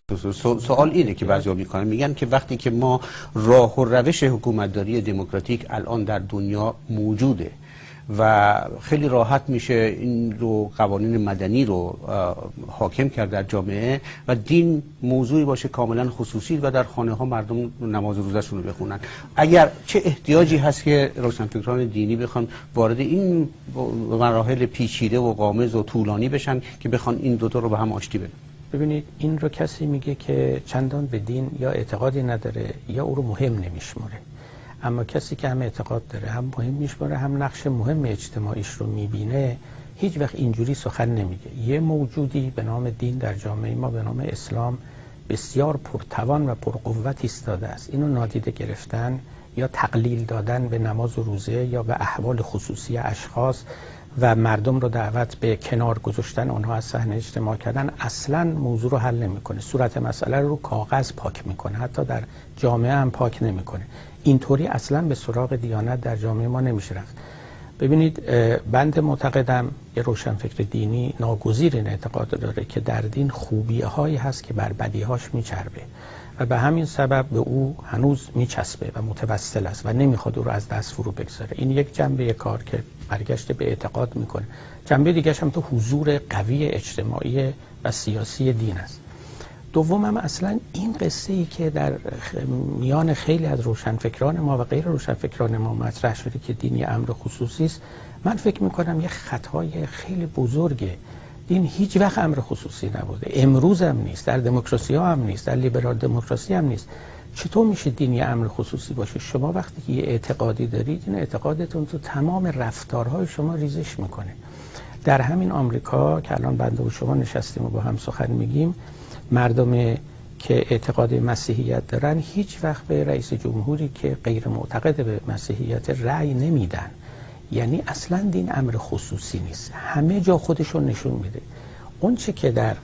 سوال اینه که بعضیا میکنن، میگن که وقتی که ما راه و روش حکومتداری دموکراتیک الان در دنیا موجوده و خیلی راحت میشه این رو قوانین مدنی رو حاکم کرد در جامعه و دین موضوعی باشه کاملا خصوصی و در خانه ها مردم نماز روزشون رو بخونن، اگر چه احتیاجی هست که روشنفکران دینی بخوان وارد این مراحل پیچیده و غامض و طولانی بشن که بخوان این دوتا رو به هم آشتی بدن؟ ببینید، این رو کسی میگه که چندان به دین یا اعتقادی نداره یا او رو مهم نمیشماره، اما کسی که هم اعتقاد داره هم مهم میشماره هم نقش مهم اجتماعیش رو میبینه هیچ وقت اینجوری سخن نمیگه. یه موجودی به نام دین در جامعه ما به نام اسلام بسیار پرتوان و پرقوت ایستاده است. اینو نادیده گرفتن یا تقلیل دادن به نماز و روزه یا به احوال خصوصی اشخاص و مردم رو دعوت به کنار گذاشتن اونها از صحنه اجتماع کردن اصلا موضوع رو حل نمیکنه. صورت مسئله رو کاغذ پاک میکنه، حتی در جامعه هم پاک نمیکنه. اینطوری اصلا به سراغ دیانت در جامعه ما نمیشه رفت. ببینید، بنده معتقدم یه روشنفکر دینی ناگزیر این اعتقاد داره که در دین خوبی‌هایی هست که بر بدی‌هاش میچربه و به همین سبب به او هنوز میچسبه و متوسل است و نمیخواد او رو از دست فرو بگذاره. این یک جنبه کار که برگشت به اعتقاد میکنه. جنبه دیگه هم تو حضور قوی اجتماعی و سیاسی دین است. دوم هم اصلا این قصه ای که در میان خیلی از روشنفکران ما و غیر روشنفکران ما مطرح شده که دینی امر خصوصی است، من فکر میکنم یه خطای خیلی بزرگه. دین هیچ وقت امر خصوصی نبوده، امروز هم نیست، در دموکراسی ها هم نیست، در لیبرال دموکراسی هم نیست. چطور میشه دینی امر خصوصی باشه؟ شما وقتی که یه اعتقادی دارید، این اعتقادتون تو تمام رفتارهای شما ریزش میکنه. در همین آمریکا که الان بنده و شما نشستیم و با هم سخن میگیم، مردم که اعتقاد مسیحیت دارن هیچ وقت به رئیس جمهوری که غیر معتقد به مسیحیت رأی نمیدن. یعنی اصلا دین امر خصوصی نیست، همه جا خودشون نشون میده. اون چه که در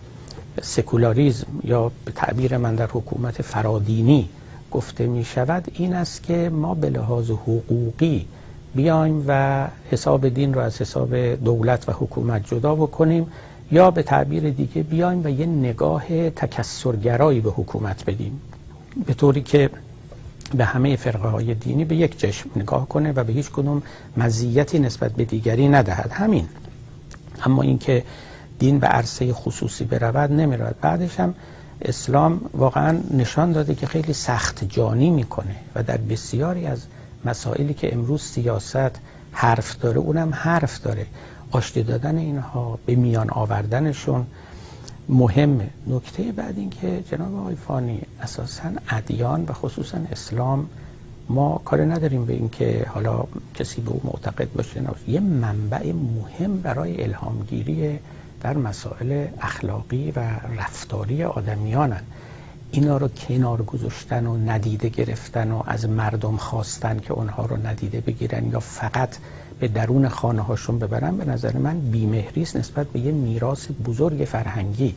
سکولاریسم یا به تعبیر من در حکومت فرادینی گفته می شود این است که ما به لحاظ حقوقی بیایم و حساب دین رو از حساب دولت و حکومت جدا بکنیم، یا به تعبیر دیگه بیایم و یه نگاه تکثرگرایی به حکومت بدیم، به طوری که به همه فرقه های دینی به یک چشم نگاه کنه و به هیچ کدوم مزیتی نسبت به دیگری ندهد. همین. اما اینکه دین به عرصه خصوصی برود نمیرود. بعدش هم اسلام واقعا نشان داده که خیلی سخت جانی میکنه و در بسیاری از مسائلی که امروز سیاست حرف داره اونم حرف داره. آشتی دادن اینها، به میان آوردنشون مهمه. نکته بعد این که جناب آقای فانی، اساساً ادیان و خصوصاً اسلام ما کار نداریم به این که حالا کسی به او معتقد باشه نباشه، یه منبع مهم برای الهامگیری در مسائل اخلاقی و رفتاری آدمیانن. اینا رو کنار گذاشتن و ندیده گرفتن و از مردم خواستن که اونها رو ندیده بگیرن یا فقط به درون خانه هاشون ببرن، به نظر من بیمهری است نسبت به یه میراث بزرگ فرهنگی.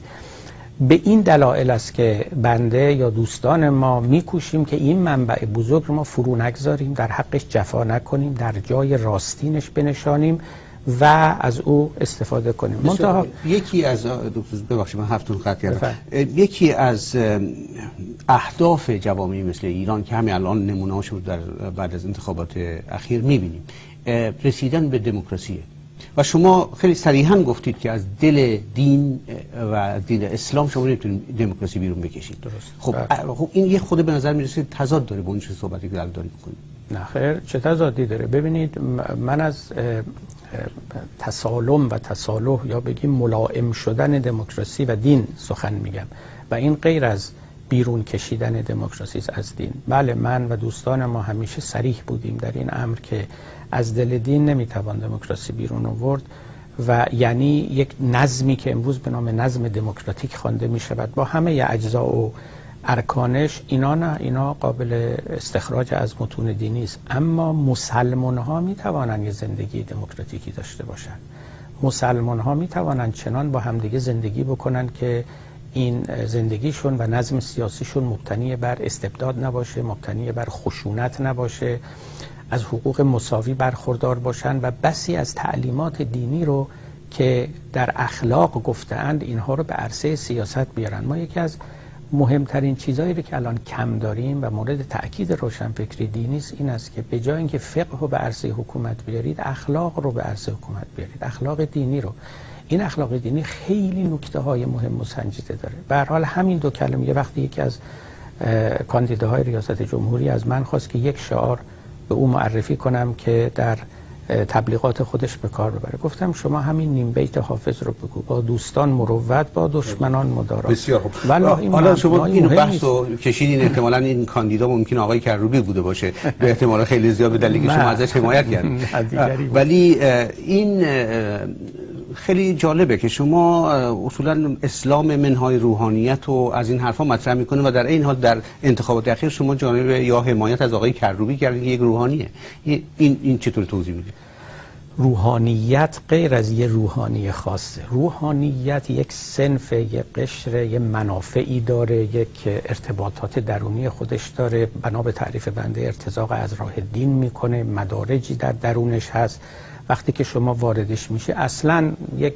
به این دلایل است که بنده یا دوستان ما میکوشیم که این منبع بزرگ رو ما فرو نگذاریم، در حقش جفا نکنیم، در جای راستینش بنشانیم و از او استفاده کنیم. منتها یکی از ببخشید من هفتون قطع کردم، یکی از اهداف جوامعی مثل ایران که همین الان نمونه‌هاشو در بعد از انتخابات اخیر می‌بینیم، رسیدن به دموکراسیه و شما خیلی صریحاً گفتید که از دل دین و دین اسلام شما نمیتونید دموکراسی بیرون بکشید. درست. خب این یه خود به نظر میرسه تضاد داره با اون چه صحبتی که دارید می‌کنید. نه خیر، چه تضادی داره؟ ببینید، من از تسالم و تصالح یا بگیم ملائم شدن دموکراسی و دین سخن میگم و این غیر از بیرون کشیدن دموکراسی از دین. بله، من و دوستان ما همیشه صریح بودیم در این امر که از دل دین نمیتوان دموکراسی بیرون آورد و یعنی یک نظمی که امروز به نام نظم دموکراتیک خوانده می شود با همه اجزا و ارکانش، اینا نه، اینا قابل استخراج از متون دینی است. اما مسلمان ها می توانند یه زندگی دموکراتیکی داشته باشند. مسلمان ها می توانند چنان با همدیگه زندگی بکنند که این زندگیشون و نظم سیاسیشون مبتنی بر استبداد نباشه، مبتنی بر خشونت نباشه، از حقوق مساوی برخوردار باشند و بسی از تعلیمات دینی رو که در اخلاق گفته‌اند اینها رو به عرصه سیاست بیارن. ما یکی از مهمترین چیزایی رو که الان کم داریم و مورد تأکید روشنفکری دینی است این است که به جای اینکه فقه رو به عرصه حکومت بیارید، اخلاق رو به عرصه حکومت بیارید، اخلاق دینی رو. این اخلاق دینی خیلی نکته‌های مهم و سنجیده داره. به هر حال همین دو کلمه، یه وقتی یکی از کاندیداهای ریاست جمهوری از من خواست که یک شعار به او معرفی کنم که در تبلیغات خودش به کار ببره. گفتم شما همین نیم بیت حافظ رو بگو: با دوستان مروت، با دشمنان مدارا. بسیار خوب. حالا شما این بحث رو کشیدین، احتمالاً این کاندیدا ممکن آقای کروبی بوده باشه، به احتمال خیلی زیاد، به دلیلی که شما ازش حمایت کردید. ولی این خیلی جالبه که شما اصولاً اسلام منهای روحانیت و از این حرفا مطرح میکنه و در این حال در انتخابات اخیر شما جانب یا حمایت از آقای کروبی کردید که یک روحانیه. این چطور توضیح میدید؟ روحانیت غیر از یه روحانی خاصه. روحانیت یک صنف، یک قشر، یک منافعی داره، یک ارتباطات درونی خودش داره، بنا به تعریف بنده ارتزاق از راه دین میکنه، مدارجی در درونش هست. وقتی که شما واردش میشه اصلا یک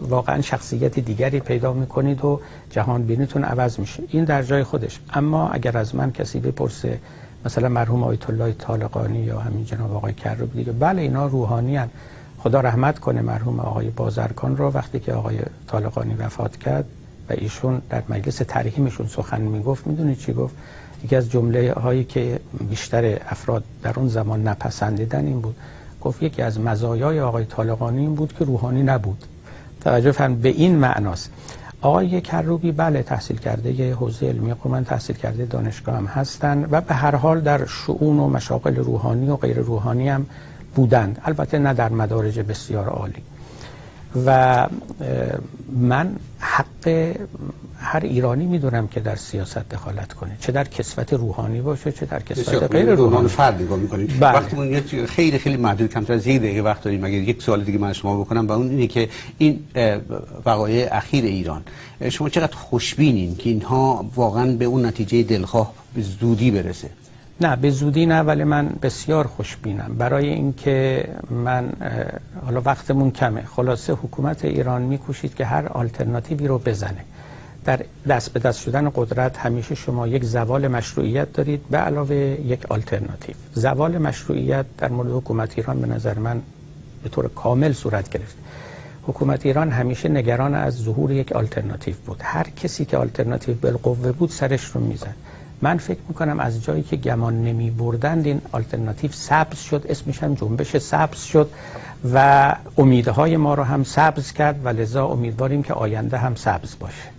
واقعا شخصیت دیگری پیدا میکنید و جهان بینیتون عوض میشه. این در جای خودش. اما اگر از من کسی بپرسه مثلا مرحوم آیت الله طالقانی یا همین جناب آقای کروبی دیگه، بله اینا روحانی هن. خدا رحمت کنه مرحوم آقای بازرگان رو، وقتی که آقای طالقانی وفات کرد و ایشون در مجلس ترحیمشون سخن میگفت، میدونید چی گفت؟ یکی از جمله هایی که بیشتر افراد در اون زمان نپسندیدن این بود، گفت یکی از مزایای آقای طالقانی این بود که روحانی نبود. توجه فرمایید، به این معناست. آقای کروبی بله تحصیل کرده حوزه علمی قومن، تحصیل کرده دانشگاه هم هستند و به هر حال در شؤون و مشاغل روحانی و غیر روحانی هم بودند، البته نه در مدارج بسیار عالی. و من حق هر ایرانی میدونم که در سیاست دخالت کنه، چه در کسوت روحانی باشه چه در کسوت غیر روحانی. فرد نگاه می‌کنید. بله. وقتمون خیلی خیلی محدود، کمتر از یک دقیقه وقت داریم. اگر یک سوال دیگه من شما بکنم و اون اینه که این وقایع اخیر ایران، شما چقدر خوشبینین که اینها واقعا به اون نتیجه دلخواه به زودی برسه؟ نه به زودی نه، ولی من بسیار خوشبینم برای اینکه من حالا وقتمون کمه. خلاصه حکومت ایران میکوشید که هر آلترناتیوی رو بزنه. در دست به دست شدن قدرت همیشه شما یک زوال مشروعیت دارید به علاوه یک آلترناتیو. زوال مشروعیت در مورد حکومت ایران به نظر من به طور کامل صورت گرفت. حکومت ایران همیشه نگران از ظهور یک آلترناتیو بود. هر کسی که آلترناتیو بالقوه بود سرش رو میزد. من فکر میکنم از جایی که گمان نمی بردند این آلترناتیو سبز شد، اسمش هم جنبش سبز شد و امیدهای ما رو هم سبز کرد و لذا امیدواریم که آینده هم سبز باشه.